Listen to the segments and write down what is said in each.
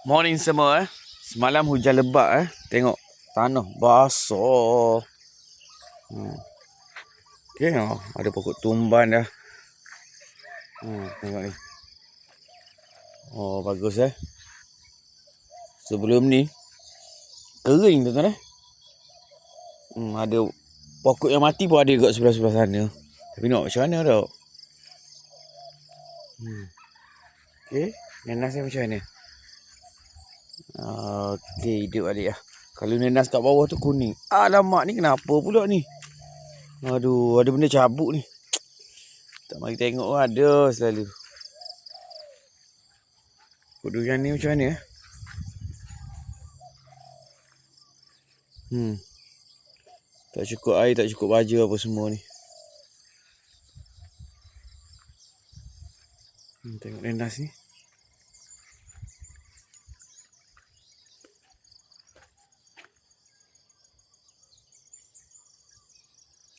Morning semua Semalam hujan lebat Tengok tanah basah. Okay, ada pokok tumban dah. Tengok ni. Oh, bagus Sebelum ni kering tuan-tuan ada pokok yang mati pun ada kat sebelah-sebelah sana. Tapi nak macam mana tau. Okay, nenas ni macam mana? Okay, hidup balik lah. Kalau nenas kat bawah tu kuning. Alamak, ni kenapa pula ni? Aduh, ada benda cabuk ni. Tak mari tengok ada selalu. Pokok durian ni macam mana Tak cukup air, tak cukup baju apa semua ni. Tengok nenas ni.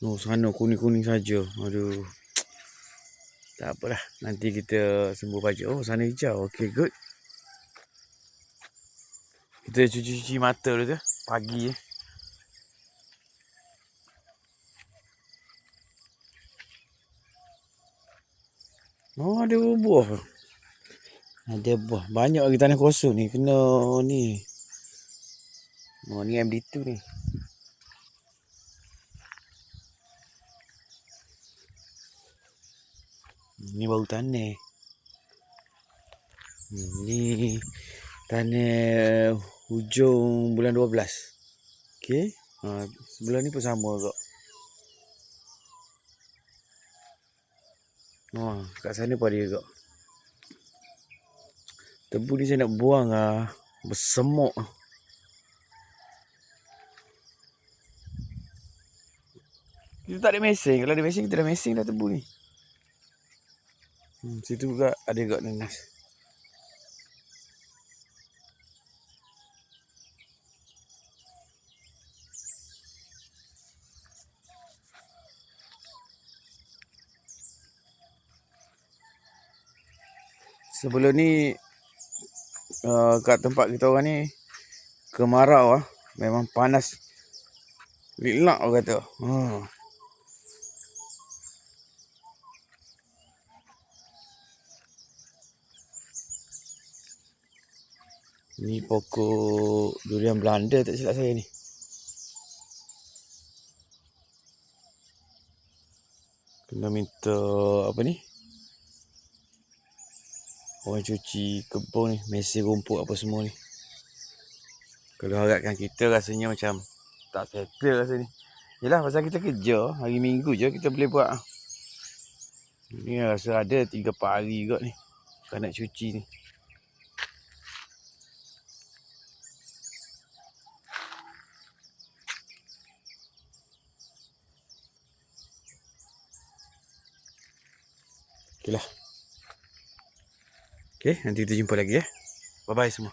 Oh, sana kuning-kuning saja. Aduh. Tak apalah. Nanti kita sembuh baju. Oh, sana hijau. Okay, good. Kita cuci-cuci mata dulu tu. Pagi Oh, ada buah. Ada buah. Banyak lagi tanah kosong ni. Kena ni. Oh, ni MD2 ni. Ni baru tanah. Ni tanah hujung bulan 12. Okay. Sebelah ni pun sama juga. Kat sana pun ada juga. Tebu ni saya nak buang bersemuk. Kita tak ada mesin. Kalau ada mesin, kita dah mesin dah tebu ni. Situ juga ada juga nenas. Sebelum ni kat tempat kita orang ni kemarau memang panas lilak orang kata. Ni pokok durian Belanda tak silap saya ni. Kena minta apa ni? Orang cuci kebun ni, mesin rumput apa semua ni. Kalau harapkan kita rasanya macam tak settle rasa ni. Yelah pasal kita kerja, hari Minggu je kita boleh buat. Ni rasa ada 3-4 hari kot ni. Kalau nak cuci ni. Okay, nanti kita jumpa lagi Bye-bye semua.